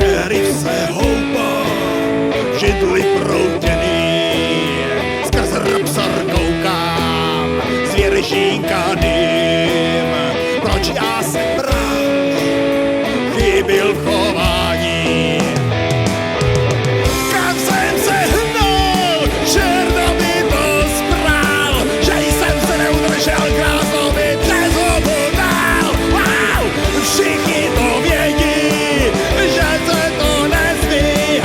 Šerif se houpá, v židli proutěný, skrz rapsar koukám, z věržínka dým. Proč já jsem bráč, chybil v chování? Kam jsem se hnul, čerta mi to sprál, že jsem se neudržel, krásově přes hubu dál. Wow, všichni to vědí, že se to nesmí,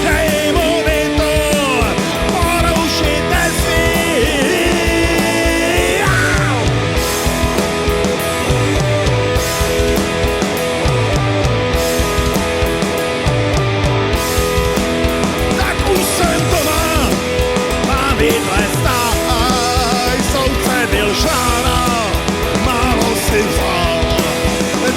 že imunitu porušit nesmí. Tak už jsem doma, mám vidle stáj, soudce byl šára, málo si vzal.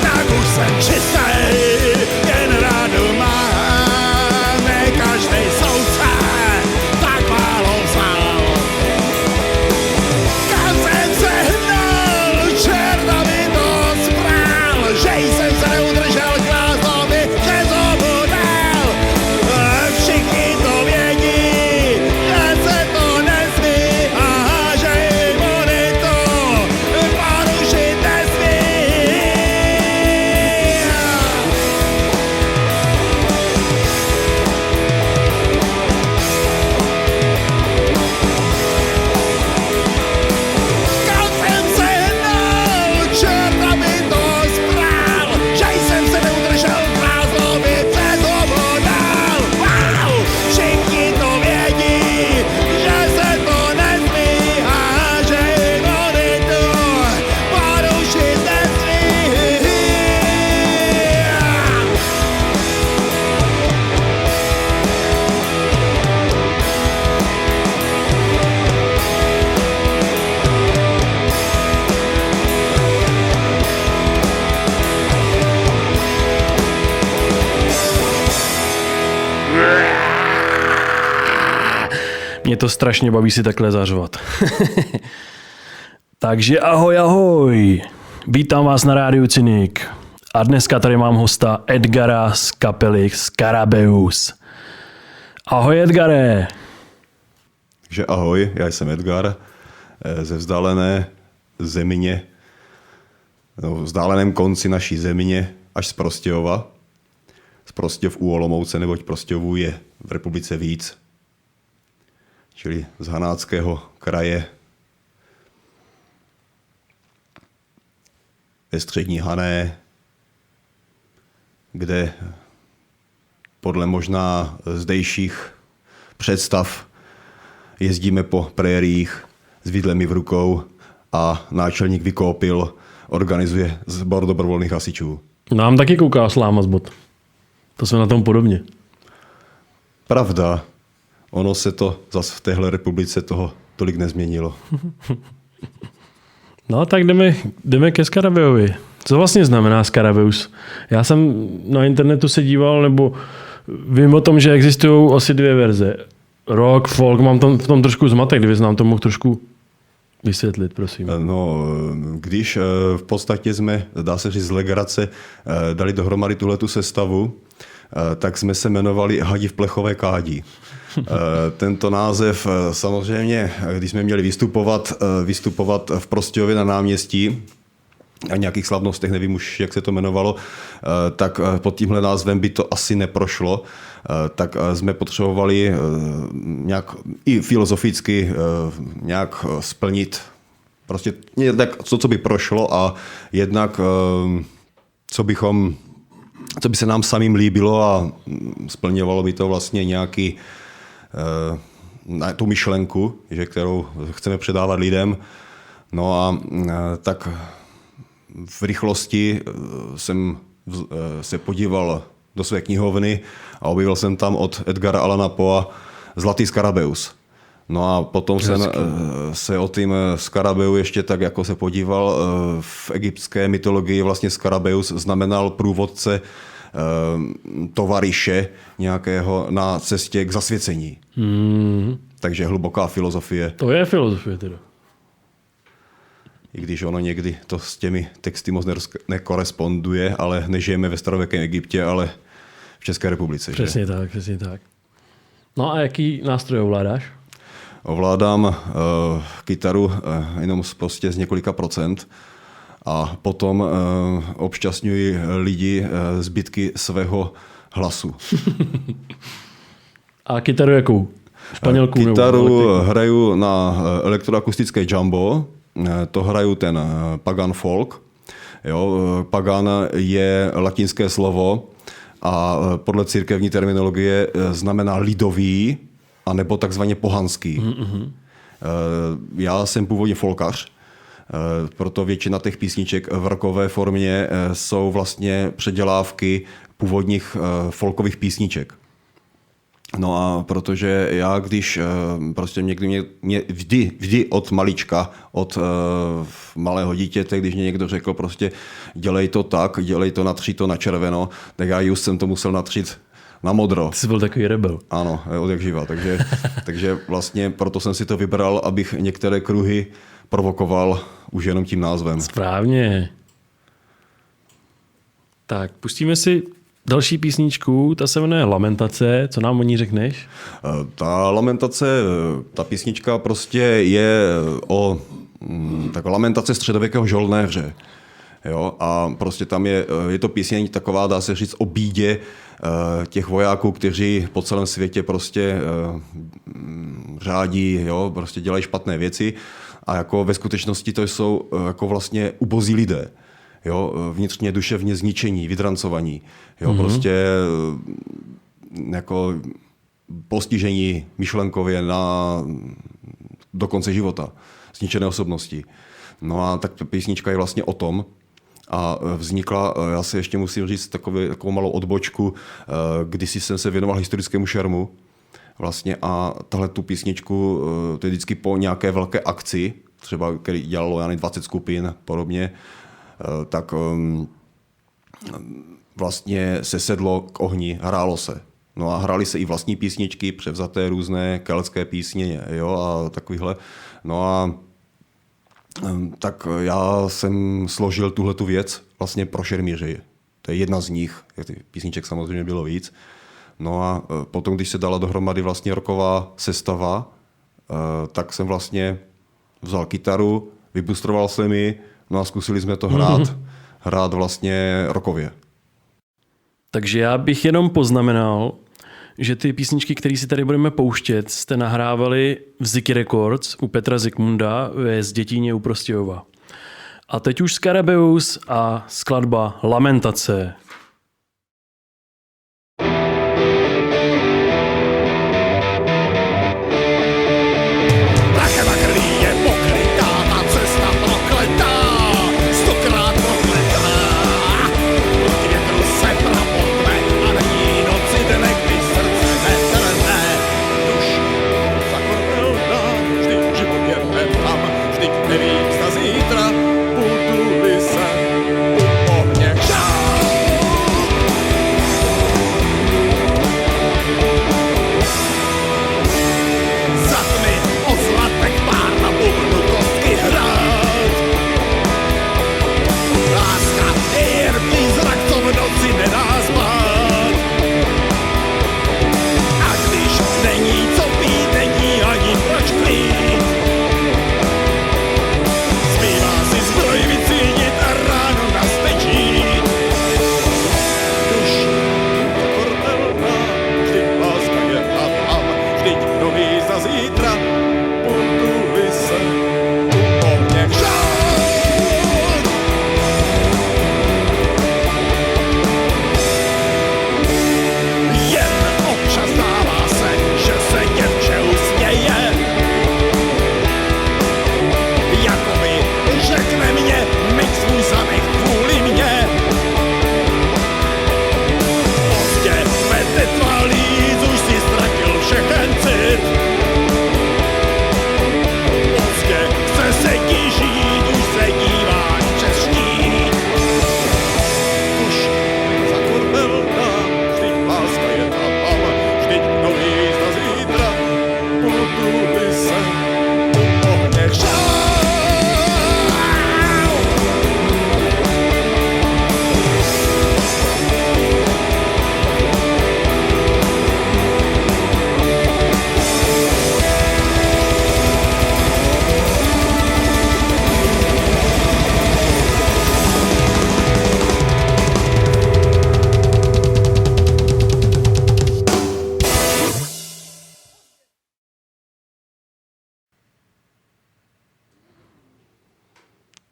Tak už jsem čistej, jen rádu mám, ne každej soudce tak málo vzal. Kam jsem se hnul, čerta mi to sprál, že jsem se neudržel, krásově přes hubu dál. Všichni to vědí, že se to nesmí, že imunitu porušit nesmí. Kam jsem se hnul, čerta mi to sprál, že jsem se neudržel, krásově přes hubu dál. Wow, všichni to vědí, že se to nesmí, že imunitu porušit nesmí. Mě to strašně baví si takhle zařvat. Takže ahoj, ahoj. Vítám vás na Rádiu Cynik. A dneska tady mám hosta Edgara z kapely Scarabeus. Ahoj, Edgare. Takže ahoj, já jsem Edgar ze vzdálené země, v vzdáleném konci naší země až z Prostějova. Z Prostějov u Olomouce, neboť Prostějovů je v republice víc. Čili z Hanáckého kraje ve střední Hané, kde podle možná zdejších představ jezdíme po prériích s vidlemi v rukou a náčelník Vykopil organizuje sbor dobrovolných hasičů. Nám taky kouká sláma z bot. To jsme na tom podobně. Pravda, ono se to zase v téhle republice toho tolik nezměnilo. No tak jdeme ke Scarabeovi. Co vlastně znamená Scarabeus? Já jsem na internetu se díval, nebo vím o tom, že existují asi dvě verze. Rock, folk, mám tam v tom trošku zmatek, kdybys nám to mohl trošku vysvětlit, prosím. No, když v podstatě jsme, dá se říct z legrace, dali dohromady tuhletu sestavu, tak jsme se jmenovali Hadi v plechové kádi. Tento název samozřejmě, když jsme měli vystupovat v Prostějově na náměstí, a nějakých slavnostech, nevím už, jak se to jmenovalo, tak pod tímhle názvem by to asi neprošlo. Tak jsme potřebovali nějak i filozoficky nějak splnit prostě jednak co by prošlo a jednak co by se nám samým líbilo a splňovalo by to vlastně nějaký tu myšlenku, že kterou chceme předávat lidem. No a tak v rychlosti jsem se podíval do své knihovny a objevil jsem tam od Edgara Allana Poe Zlatý Scarabeus. No a potom jsem se o tým Scarabeu ještě tak jako se podíval. V egyptské mytologii vlastně Scarabeus znamenal průvodce tovaryše nějakého na cestě k zasvěcení. Takže hluboká filozofie. To je filozofie teda. I když ono někdy to s těmi texty moc nekoresponduje, ale nežijeme ve starověkém Egyptě, ale v České republice. Přesně tak, přesně tak. No a jaký nástroj ovládáš? Ovládám kytaru jenom prostě z několika procent a potom obšťastňuji lidi zbytky svého hlasu. A kytaru jakou? Španělku? Kytaru hraju na elektroakustické jumbo, to hraju ten pagan folk. Jo, pagan je latinské slovo a podle církevní terminologie znamená lidový, anebo takzvaně pohanský. Mm-hmm. Já jsem původně folkař, proto většina těch písniček v rockové formě jsou vlastně předělávky původních folkových písniček. No a protože já, když prostě mě vždy od malička, od malého dítěte, když mě někdo řekl prostě dělej to tak, dělej to, natři to na červeno, tak já just jsem to musel natřít na modro. Ty jsi byl takový rebel. Ano, od jak živa. Takže vlastně proto jsem si to vybral, abych některé kruhy provokoval už jenom tím názvem. Správně. Tak, pustíme si další písničku, ta se jmenuje Lamentace. Co nám o ní řekneš? Ta Lamentace, ta písnička prostě je o tak lamentace středověkého žoldnéře. Jo? A prostě tam je to píseň taková, dá se říct, o bídě těch vojáků, kteří po celém světě prostě řádí, jo? Prostě dělají špatné věci a jako ve skutečnosti to jsou jako vlastně ubozí lidé. Jo, vnitřně duševně zničení, vydrancovaní. Jo, prostě jako postižení myšlenkově do konce života, zničené osobnosti. No a tak písnička je vlastně o tom a vznikla, já si ještě musím říct takovou malou odbočku, kdysi jsem se věnoval historickému šermu vlastně a tahle tu písničku, to je vždycky po nějaké velké akci, třeba který dělalo 20 skupin podobně, tak vlastně se sedlo k ohni, hrálo se. No a hrály se i vlastní písničky, převzaté různé keltské písně, jo, a takovýhle. No a tak já jsem složil tuhletu věc vlastně pro šermíři. To je jedna z nich, těch písniček samozřejmě bylo víc. No a potom, když se dala dohromady vlastně rocková sestava, tak jsem vlastně vzal kytaru, vybustroval jsem ji, no a zkusili jsme to hrát vlastně rockově. Takže já bych jenom poznamenal, že ty písničky, které si tady budeme pouštět, jste nahrávali v Ziky Records u Petra Zikmunda ve Zdětíně u Prostějova. A teď už Scarabeus a skladba Lamentace. Prachem a krví je pokrytá a cesta prokletá, stokrát prokletá. Proti větru se prapotme a není noci dne, kdy srdce netrne. Duši zakormelná, vždyť život je tam, vždyť nevím, zda zítra budu-li se u ohně žál.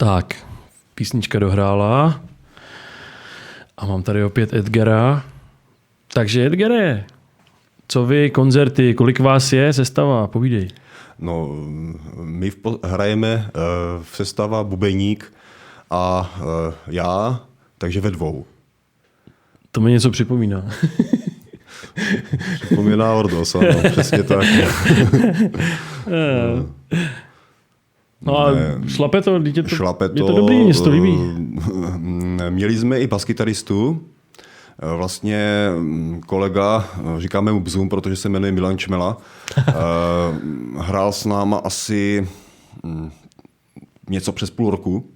Tak, písnička dohrála. A mám tady opět Edgara. Takže Edgare, co vy, koncerty, kolik vás je, sestava, povídej. No, my hrajeme v sestava bubeník a já, takže ve dvou. To mi něco připomíná. Připomíná Ordos, ano, přesně tak. No a šlape to, dítě to, Šlape je to dobrý, mně se to líbí. Měli jsme i baskytaristu, vlastně kolega, říkáme mu Bzum, protože se jmenuje Milan Čmela, hrál s náma asi něco přes půl roku.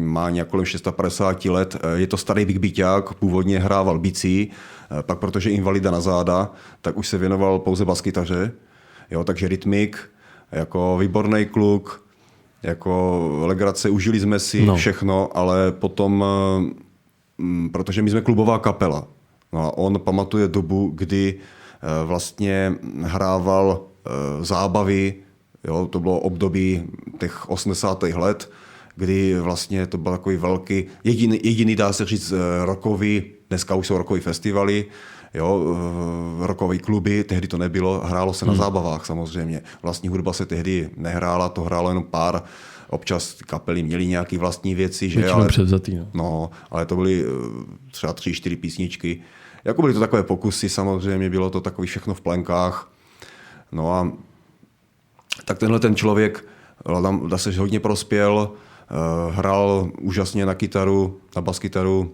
Má nějak kolem 650 let, je to starý bigbeaťák, původně hrával bicí, pak protože invalida na záda, tak už se věnoval pouze baskytaře, jo, takže rytmik, jako výborný kluk, jako legrace, užili jsme si všechno, ale potom, protože my jsme klubová kapela, no a on pamatuje dobu, kdy vlastně hrával zábavy. Jo, to bylo období těch 80. let, kdy vlastně to byl takový velký, jediný dá se říct rockový, dneska už jsou rockový festivaly, jo, rockové kluby, tehdy to nebylo, hrálo se na zábavách samozřejmě. Vlastní hudba se tehdy nehrála, to hrálo jenom pár, občas kapely měly nějaké vlastní věci, že? Ale převzatý, no, ale to byly třeba 3-4 písničky. Jako byly to takové pokusy, samozřejmě bylo to takový všechno v plenkách. No a tak tenhle ten člověk tam zase hodně prospěl, hrál úžasně na kytaru, na baskytaru,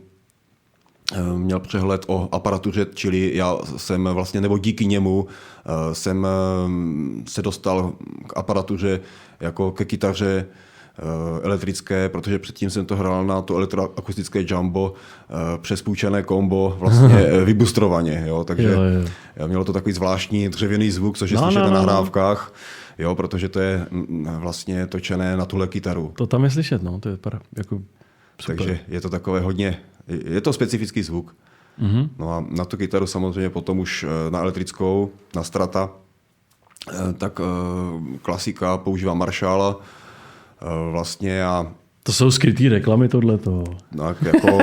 měl přehled o aparatuře, čili já jsem vlastně, nebo díky němu jsem se dostal k aparatuře jako ke kytaře elektrické, protože předtím jsem to hrál na to elektroakustické jumbo přes půjčené kombo, vlastně vybustrovaně, jo, takže mělo to takový zvláštní dřevěný zvuk, což je slyšet na nahrávkách. Jo, protože to je vlastně točené na tuhle kytaru. To tam je slyšet, no, to je jako super. Takže je to takové hodně, je to specifický zvuk. Mm-hmm. No a na tu kytaru samozřejmě potom už na elektrickou, na Strata, tak klasika, používám Marshalla vlastně a... To jsou skrytý reklamy tohleto. Tak jako...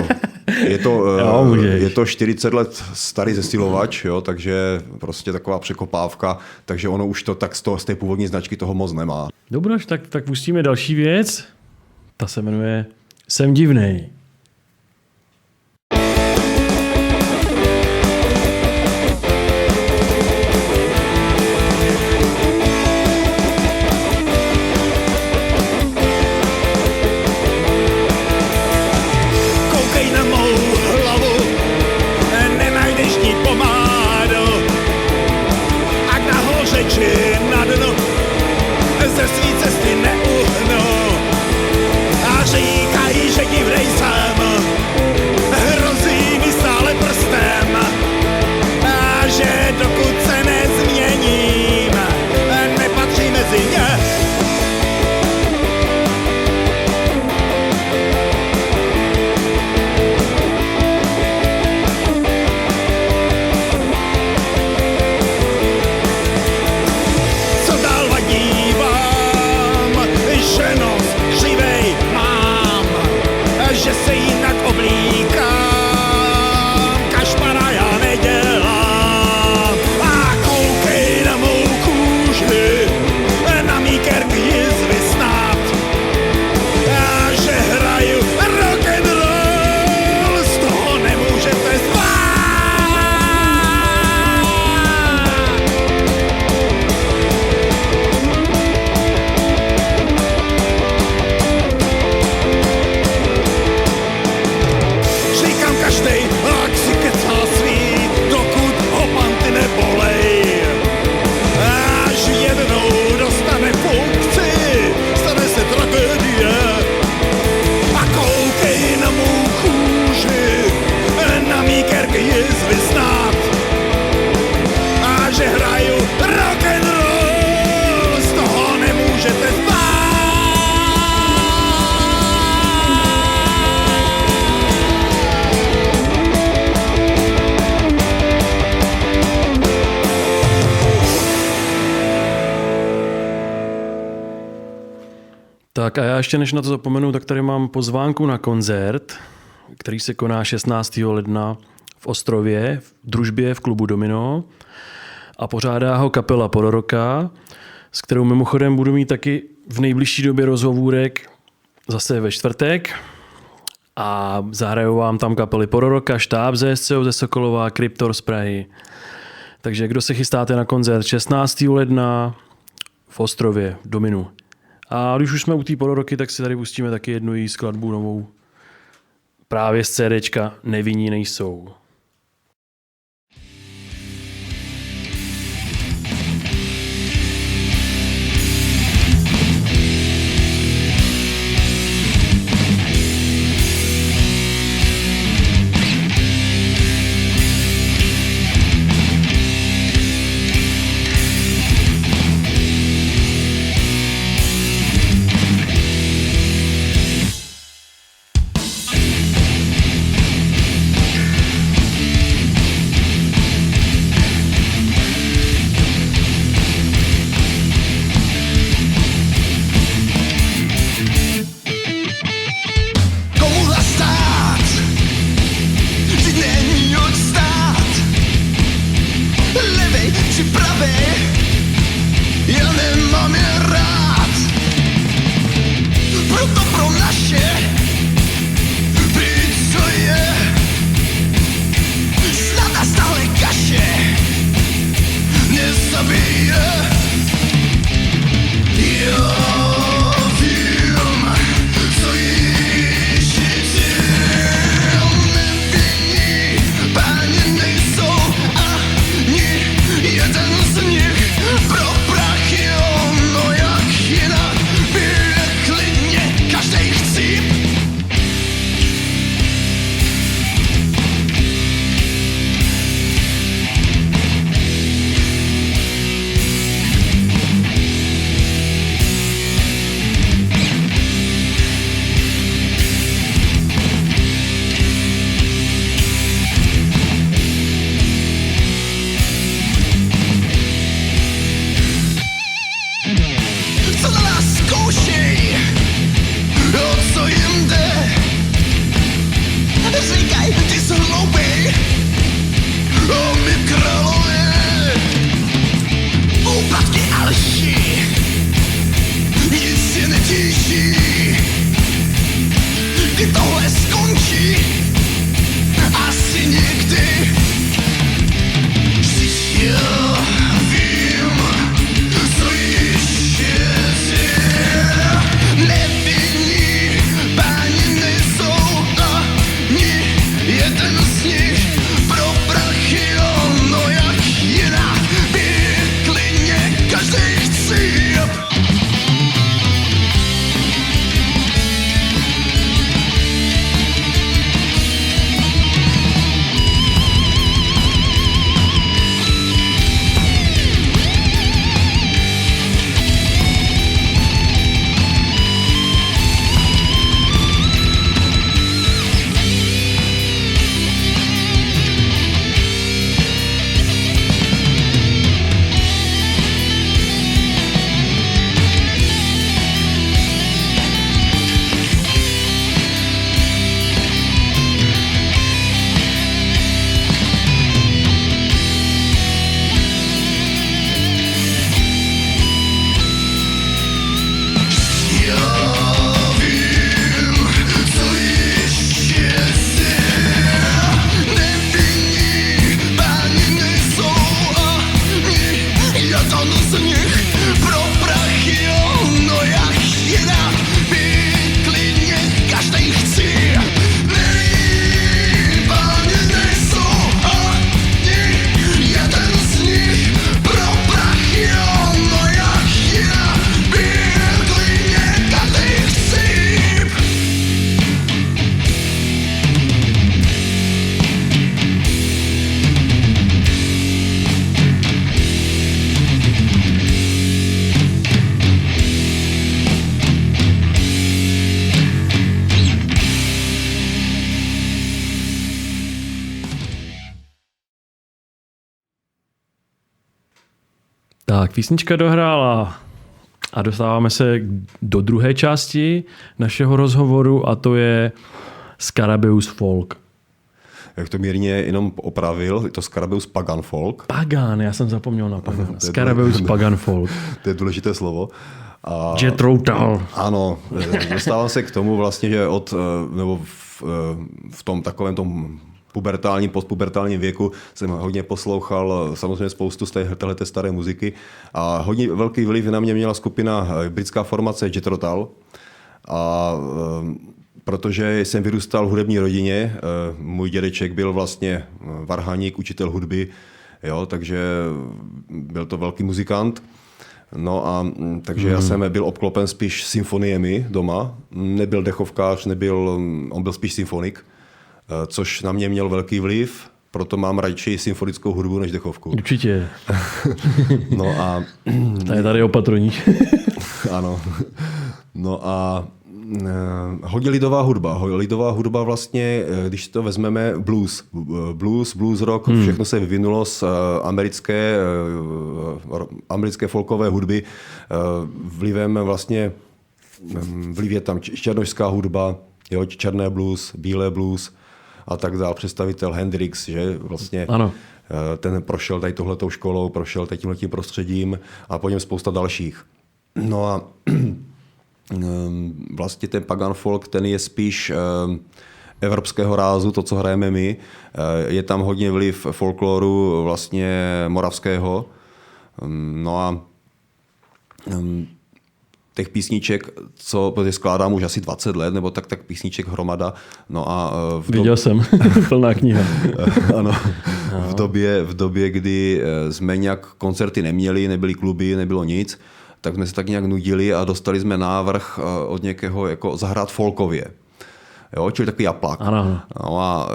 Je to 40 let starý zesilovač, jo, takže prostě taková překopávka, takže ono už to tak z té původní značky toho moc nemá. Dobroš, tak pustíme další věc. Ta se jmenuje Jsem divnej. Ze svý cesty neuhnu a říkají, že divnej jsem, hrozí mi stále prstem a že dokud se nezměním, nepatří mezi ně. Že se jinak oblíkám, kašpara já nedělám. A koukej na mou kůži, na mý kerkjizvy snad. A že hraju rock'n'roll, z toho nemůžete spát. Každej, ak si kecá svý, dokud ho panty nebolej. Až jednou dostane funkci, stane se tragédie. A koukej na mou kůži, na mý kerkjizvy snad. A že hraju rock'n'roll, z toho nemůžete spát. a já ještě než na to zapomenu, tak tady mám pozvánku na koncert, který se koná 16. ledna v Ostrově, v družbě v klubu Domino a pořádá ho kapela Pororoka, s kterou mimochodem budu mít taky v nejbližší době rozhovůrek zase ve čtvrtek a zahrajou vám tam kapely Pororoka, Štáb ze SCO ze Sokolova, Kryptor z Prahy. Takže kdo se chystáte na koncert 16. ledna v Ostrově, v Dominu. A když už jsme u té Pororoky, tak si tady pustíme taky jednu její skladbu novou. Právě z CDčka Nevinní nejsou. Tak, písnička dohrála A dostáváme se do druhé části našeho rozhovoru a to je Scarabeus Folk. Jak to mírně jenom opravil, je to Scarabeus Pagan Folk. Pagan, já jsem zapomněl na Pagan. Scarabeus Pagan Folk. To je důležité slovo. A Jethro Tull. ano, dostávám se k tomu vlastně, že nebo v tom takovém tom pubertálním, postpubertálním věku jsem hodně poslouchal samozřejmě spoustu z téhleté staré muziky a hodně velký vliv na mě měla skupina britská formace Jethro Tull. A protože jsem vyrůstal v hudební rodině, můj dědeček byl vlastně varhaník, učitel hudby, jo, takže byl to velký muzikant. No a takže já jsem byl obklopen spíš symfoniemi doma, nebyl dechovkář, on byl spíš symfonik, což na mě měl velký vliv, proto mám radši symfonickou hudbu než dechovku. Určitě. No a je tady opatroníč. ano. No a hodně lidová hudba. Lidová hudba vlastně, když to vezmeme blues rock, všechno se vyvinulo z americké folkové hudby. Vliv je tam černošská hudba, jo, černé blues, bílé blues a tak dál. Představitel Hendrix, že vlastně ano. Ten prošel tady tohletou školou, prošel tady tímhletím prostředím a po něm spousta dalších. No a vlastně ten Pagan Folk, ten je spíš evropského rázu, to, co hrajeme my. Je tam hodně vliv folkloru vlastně moravského. No a těch písniček, protože skládám už asi 20 let, nebo tak písniček hromada. No a viděl jsem, plná kniha. Ano, v době, kdy jsme nějak koncerty neměli, nebyly kluby, nebylo nic, tak jsme se tak nějak nudili a dostali jsme návrh od někoho jako zahrát folkově. Jo, čili takový japlák. Ano. No a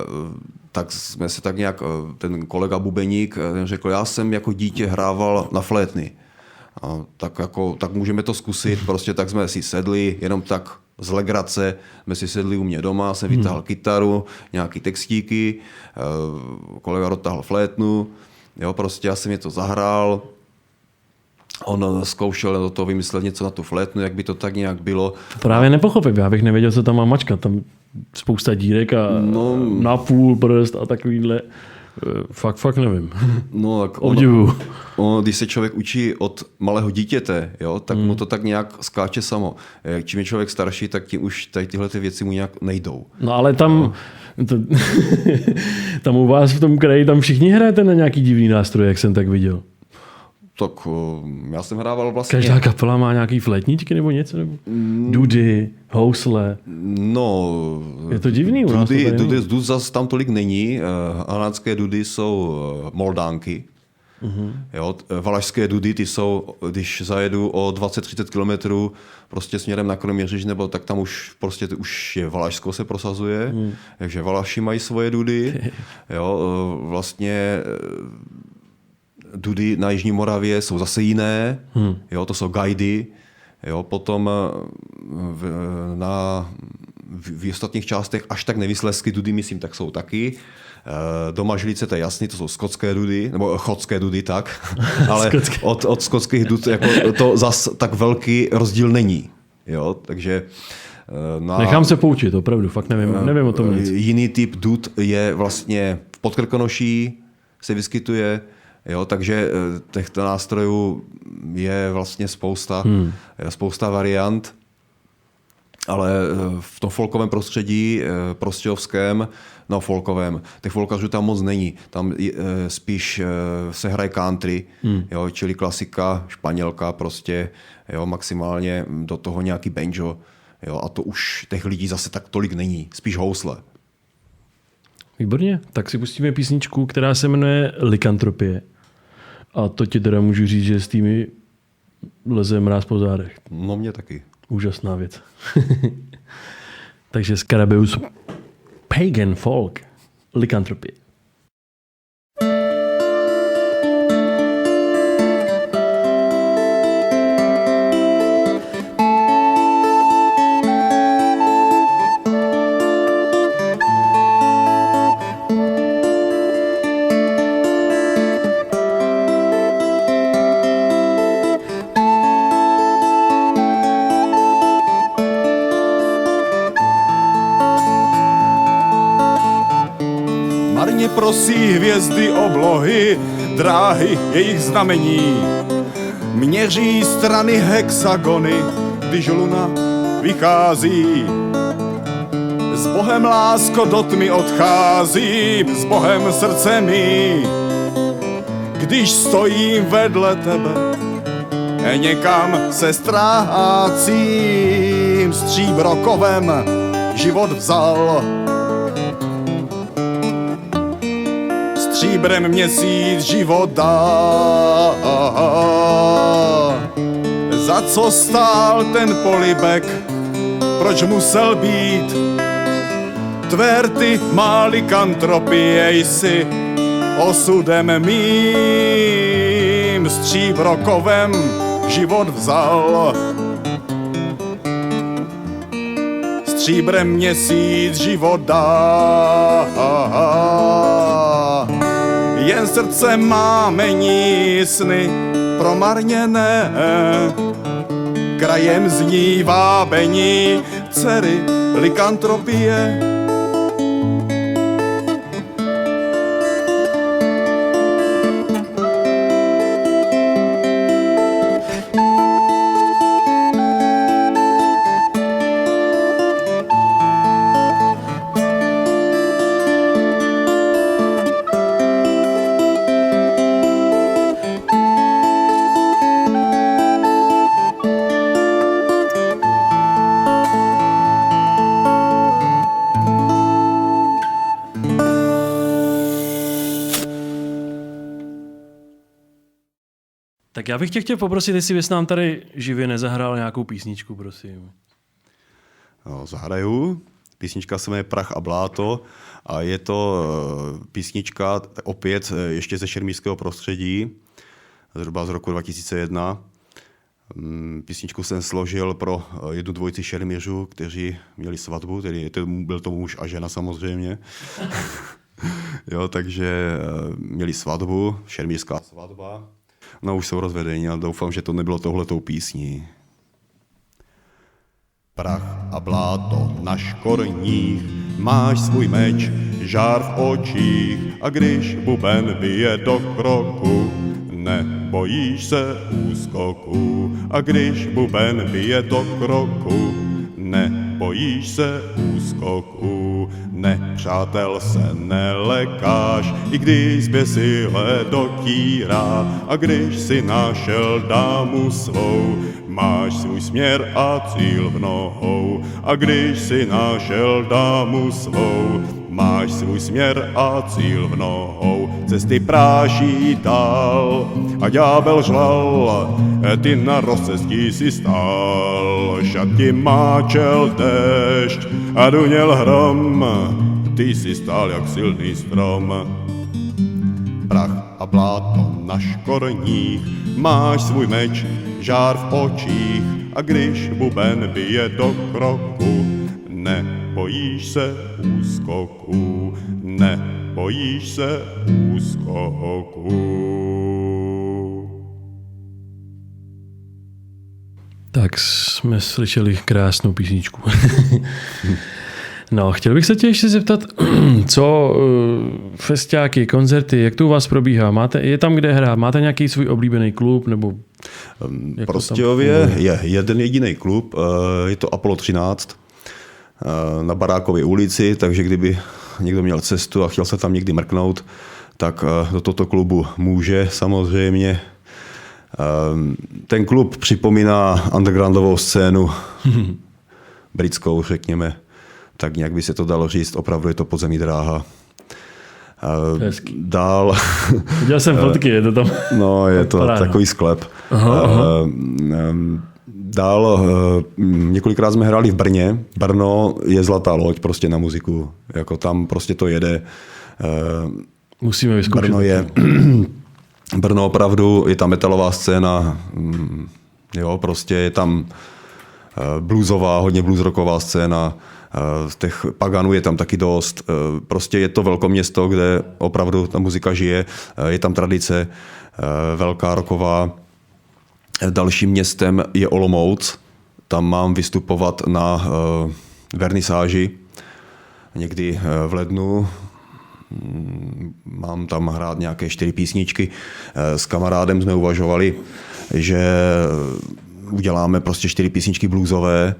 tak jsme se tak nějak, ten kolega bubeník řekl, já jsem jako dítě hrával na flétny. A tak můžeme to zkusit, prostě tak jsme si sedli, jenom tak z legrace jsme si sedli u mě doma, jsem vytáhl kytaru, nějaký textíky, kolega dotáhl flétnu, jo, prostě já jsem je to zahrál, on zkoušel do toho vymyslet něco na tu flétnu, jak by to tak nějak bylo. Právě nepochopím, já bych nevěděl, co tam má mačka, tam spousta dírek a napůl prst a takovýhle. Fakt nevím. No, tak obdivuju. Když se člověk učí od malého dítěte, jo, tak mu to tak nějak skáče samo. Čím je člověk starší, tak tím už tady tyhle ty věci mu nějak nejdou. No ale tam, tam u vás v tom kraji, tam všichni hrajete na nějaký divný nástroj, jak jsem tak viděl. Tak já jsem hrával vlastně... Každá kapela má nějaký flétničky nebo něco? Nebo? Dudy, housle. No... Je to divný u nás. Dudy zase tam tolik není. Hanácké dudy jsou moldánky. Jo, valašské dudy, ty jsou, když zajedu o 20-30 kilometrů prostě směrem na Kroměříž, nebo tak tam už je Valašsko se prosazuje. Takže Valaši mají svoje dudy. Jo, vlastně... Dudy na Jižní Moravě jsou zase jiné, jo, to jsou gajdy. Jo, potom v ostatních částech až tak nevyslezky dudy, myslím, tak jsou taky. Domažlice, to je jasný, to jsou skotské dudy, nebo chotské dudy, tak. Ale od skotských dud jako to zas tak velký rozdíl není. Jo, takže... Nechám se poučit, opravdu, fakt nevím o tom nic. Jiný typ dud je vlastně v Podkrkonoší se vyskytuje. Jo, takže těchto nástrojů je vlastně spousta variant, ale v tom folkovém prostředí, prostějovském, no folkovém, těch folkařů tam moc není. Tam spíš se hraje country, jo, čili klasika, španělka prostě, jo, maximálně do toho nějaký banjo, jo, a to už těch lidí zase tak tolik není, spíš housle. Výborně, tak si pustíme písničku, která se jmenuje Likantropie. A to ti teda můžu říct, že s tými leze mráz po zádech. No mě taky. Úžasná věc. Takže Scarabeus Pagan Folk, Likantropie. Marně prosí hvězdy oblohy, dráhy jejich znamení. Měří strany hexagony, když luna vychází. S Bohem lásko do tmy odchází, s Bohem srdce mi. Když stojím vedle tebe, někam se ztrácím, stříbrokovem život vzal. Stříbrem měsíc život dá. Za co stál ten polibek, proč musel být? Tvé rty má likantropie, jsi osudem mým, stříbrokovem život vzal. Stříbrem měsíc život dá. Jen srdce má mení sny promarněné, krajem zní vábení dcery likantropie. Tak já bych tě chtěl poprosit, jestli bys nám tady živě nezahrál nějakou písničku, prosím. No, zahraju. Písnička se jmenuje Prach a bláto a je to písnička opět ještě ze šermířského prostředí, zhruba z roku 2001. Písničku jsem složil pro jednu dvojici šermířů, kteří měli svatbu, tedy byl to muž a žena samozřejmě. Jo, takže měli svatbu, šermířská svatba. No už jsou rozvedení a doufám, že to nebylo touhletou písní. Prach a bláto na škorních, máš svůj meč, žár v očích a když buben bije do kroku, nebojíš se úskoku. A když buben bije do kroku, nebojíš se úskoku. Nepřátel se nelekáš, i když zběsile dotírá. A když si našel dámu svou, máš svůj směr a cíl v nohou. A když si našel dámu svou, máš svůj směr a cíl v nohou. Cesty práší dál a ďábel žval, ty na rozcestí si stál. Šaty máčel déšť a duněl hrom, ty si stál jak silný strom. Prach a bláto na škorních, máš svůj meč, žár v očích a když buben bije do kroku, nebojíš se úskoku, nebojíš se úskoku. Tak jsme slyšeli krásnou písničku. No, chtěl bych se tě ještě zeptat, co festiáky, koncerty, jak to u vás probíhá? Je tam kde hrát? Máte nějaký svůj oblíbený klub? Nebo v Prostějově je jeden jediný klub, je to Apollo 13 na Barákově ulici, takže kdyby někdo měl cestu a chtěl se tam někdy mrknout, tak do tohoto klubu může samozřejmě. Ten klub připomíná undergroundovou scénu, britskou, řekněme. Tak nějak by se to dalo říct, opravdu je to podzemní dráha. Dál... Viděl jsem fotky, je to tam... No, je to takový sklep. Aha. Dál několikrát jsme hráli v Brně. Brno je zlatá loď prostě na muziku. Jako tam prostě to jede. Musíme vyzkoušet. Brno opravdu, je tam metalová scéna. Jo, prostě je tam bluesová, hodně bluesrocková scéna. Těch paganů je tam taky dost. Prostě je to velkoměsto, kde opravdu ta muzika žije. Je tam tradice velká rocková. Dalším městem je Olomouc. Tam mám vystupovat na vernisáži někdy v lednu. mám tam hrát nějaké 4 písničky. S kamarádem jsme uvažovali, že uděláme prostě 4 písničky bluesové,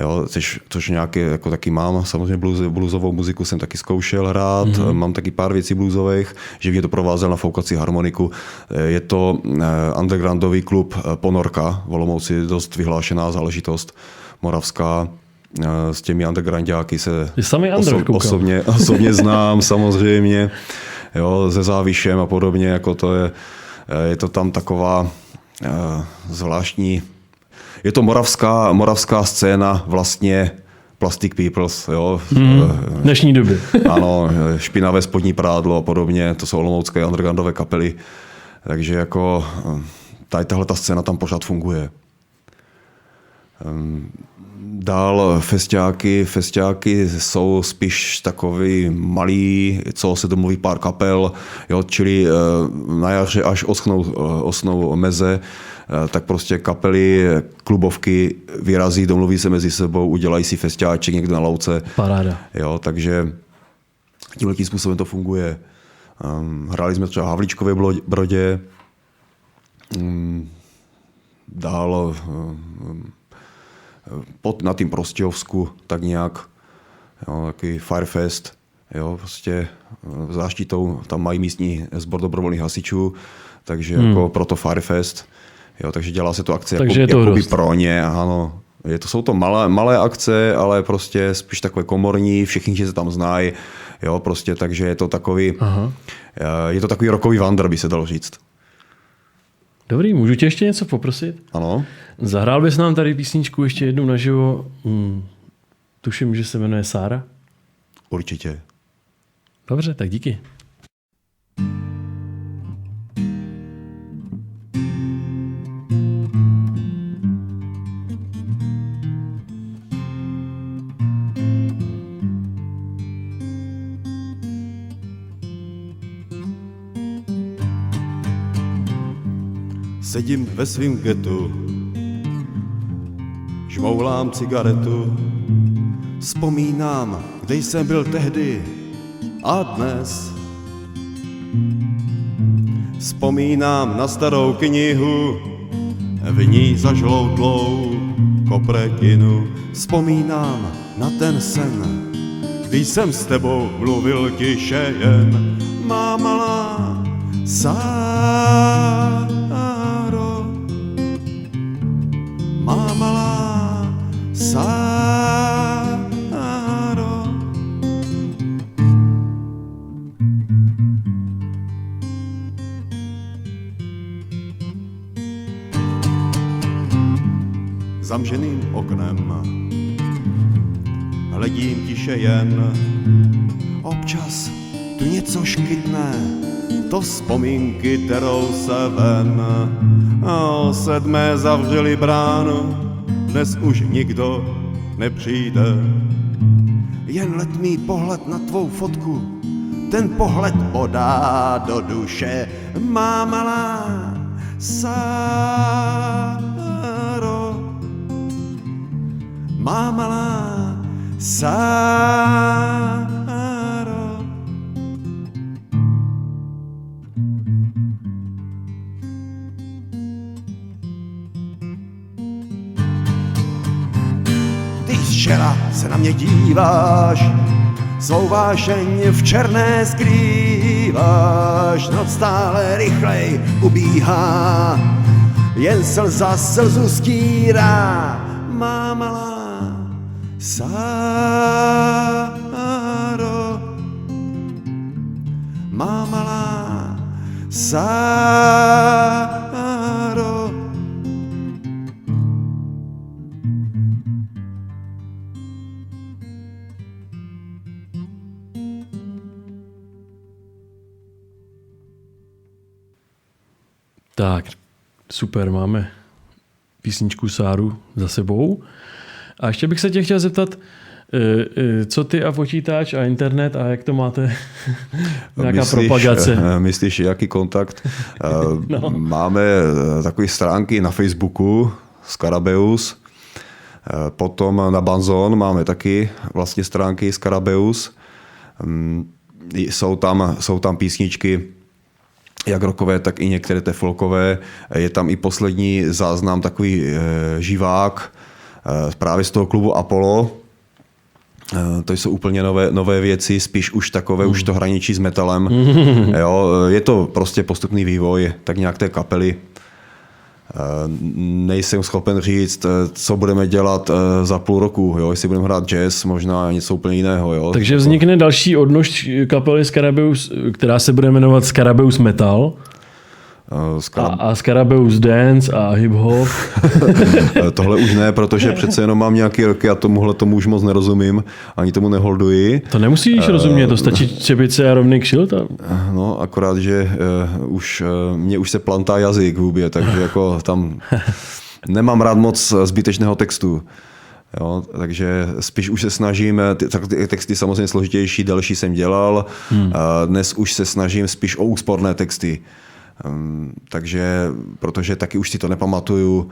jo, což nějaké, jako taky mám, samozřejmě bluesovou muziku jsem taky zkoušel hrát, mám taky pár věcí bluesových, že mě to provázel na foukací harmoniku. Je to undergroundový klub Ponorka v Olomouci, dost vyhlášená záležitost moravská. S těmi undergroundiáky se osobně znám samozřejmě, jo, se Závišem a podobně, jako je to tam taková zvláštní. Je to moravská scéna vlastně Plastic Peoples. Jo. Dnešní doby. Ano, Špinavé spodní prádlo a podobně. To jsou olomoucké undergroundové kapely. Takže jako tahleta scéna tam pořád funguje. Dál festiáky jsou spíš takový malý, co se domluví pár kapel, jo, čili na jaře, až osnou meze, tak prostě kapely, klubovky vyrazí, domluví se mezi sebou, udělají si festiáček někde na louce. Paráda. Jo, takže tímhletím způsobem to funguje. Hráli jsme třeba v Havlíčkově Brodě, dál na tým Prostějovsku, tak nějak, jo, takový Firefest, jo, prostě záštitou, tam mají místní sbor dobrovolných hasičů, takže jako proto Firefest, jo, takže dělá se to akce jakoby pro ně, ano. Jsou to malé akce, ale prostě spíš takové komorní, všichni se tam znají, jo, prostě, takže je to takový, rockový vandr, by se dalo říct. Dobrý, můžu tě ještě něco poprosit? Ano. Zahrál bys nám tady písničku ještě jednou naživo. Tuším, že se jmenuje Sára. Určitě. Dobře, tak díky. Sedím ve svým getu, žmoulám cigaretu, vzpomínám, kde jsem byl tehdy a dnes. Vzpomínám na starou knihu, v ní zažloutlou kopretinu. Vzpomínám na ten sen, když jsem s tebou mluvil tiše jen. Má malá Sáro, má malá Sáro. Zamženým oknem hledím tiše jen. Občas tu něco škytne, to vzpomínky terou se ven. O 7 zavřeli bránu, dnes už nikdo nepřijde. Jen letmý pohled na tvou fotku, ten pohled bodá do duše. Má malá Sáro, má malá Sáro. Včera se na mě díváš, svou vášeň v černé skrýváš, noc stále rychlej ubíhá, jen slza slzu stírá. Má malá Sáro, má malá Sáro. Tak, super, máme písničku Sáru za sebou. A ještě bych se tě chtěl zeptat, co ty a počítač a internet a jak to máte? Nějaká propagace? Myslíš, jaký kontakt? No. Máme takové stránky na Facebooku, Scarabeus. Potom na Banzon máme taky vlastně stránky Scarabeus. jsou tam písničky, jak rockové, tak i některé té folkové. Je tam i poslední záznam, takový živák, právě z toho klubu Apollo. To jsou úplně nové věci, spíš už takové, už to hraničí s metalem. Jo, je to prostě postupný vývoj, tak nějak té kapely. Nejsem schopen říct, co budeme dělat za půl roku, jo? Jestli budeme hrát jazz, možná něco úplně jiného. Jo? Takže vznikne další odnož kapely Scarabeus, která se bude jmenovat Scarabeus Metal. A Scarabeus Dance a Hip Hop. Tohle už ne, protože přece jenom mám nějaký roky a tomu už moc nerozumím, ani tomu neholduji. To nemusíš rozumět, to stačí čepice a rovný kšilt. No, akorát, že mě už se plantá jazyk v hubě, takže jako tam nemám rád moc zbytečného textu. Jo, takže spíš už se snažím, ty texty samozřejmě složitější, delší jsem dělal, dnes už se snažím spíš o úsporné texty. Takže, protože taky už si to nepamatuju,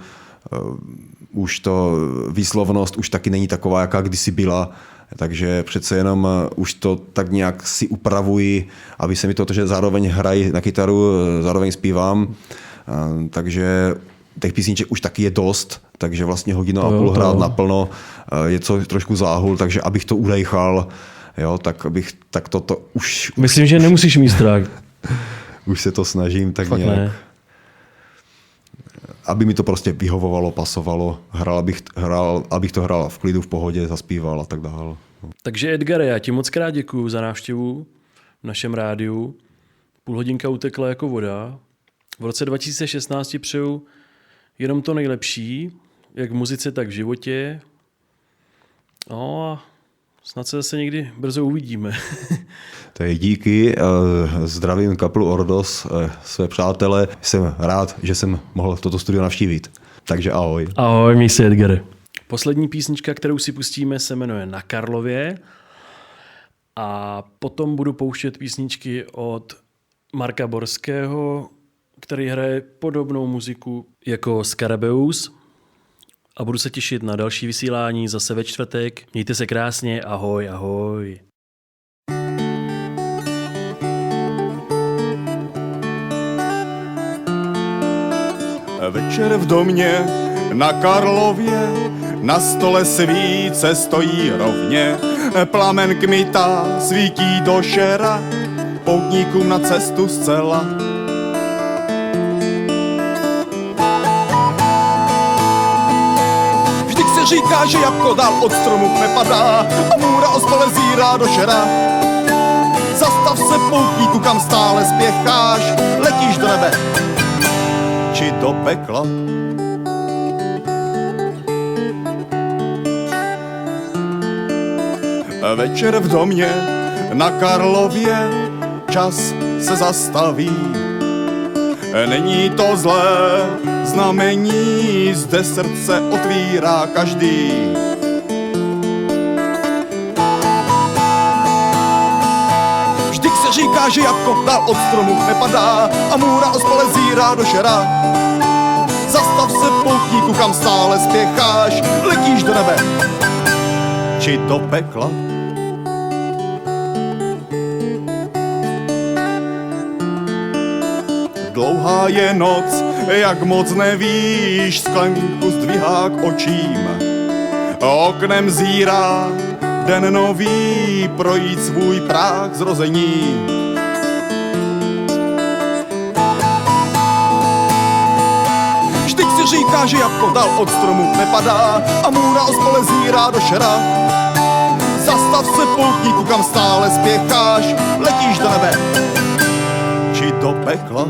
už to výslovnost už taky není taková, jaká kdysi byla, takže přece jenom už to tak nějak si upravuji, aby se mi to, že zároveň hraji na kytaru, zároveň zpívám, takže těch písniček už taky je dost, takže vlastně hodinu a půl hrát naplno je to trošku záhul, takže abych to udejchal, jo, tak to už... Myslím, že nemusíš mít strach. Už se to snažím tak fakt nějak, ne. Aby mi to prostě vyhovovalo, pasovalo, abych to hrál v klidu, v pohodě, zaspíval a tak dále. Takže Edgare, já ti moc krát děkuju za návštěvu v našem rádiu. Půl hodinka utekla jako voda. V roce 2016 ti přeju jenom to nejlepší, jak v muzice, tak v životě. No a snad se zase někdy brzo uvidíme. To je díky, zdravím kapelu Ordos, své přátele. Jsem rád, že jsem mohl toto studio navštívit. Takže ahoj. Ahoj, měj se, Edgare. Poslední písnička, kterou si pustíme, se jmenuje Na Karlově. A potom budu pouštět písničky od Marka Borského, který hraje podobnou muziku jako Scarabeus. A budu se těšit na další vysílání zase ve čtvrtek. Mějte se krásně, ahoj, ahoj. Večer v domě na Karlově, na stole svíce stojí rovně, plamen kmita svítí do šera, poutníkům na cestu zcela. Vždyť se říká, že jabko dál od stromu nepadá a můra ospale zírá do šera. Zastav se, poutníku, kam stále spěcháš, letíš do nebe či do pekla. Večer v domě na Karlově, čas se zastaví. Není to zlé znamení, zde srdce otvírá každý. Vždyť se říká, že jabko dál od stromu nepadá a můra ospale zírá do šera. Zastav se, poutníku, kam stále spěcháš, letíš do nebe či do pekla. Dlouhá je noc, jak moc nevíš, sklenku zdvihá k očím. Oknem zírá den nový, projít svůj práh zrození. Vždyť si říká, že jabko dál od stromu nepadá a můra ospale zírá do šera. Zastav se, poutníku, kam stále spěcháš, letíš do nebe či do pekla.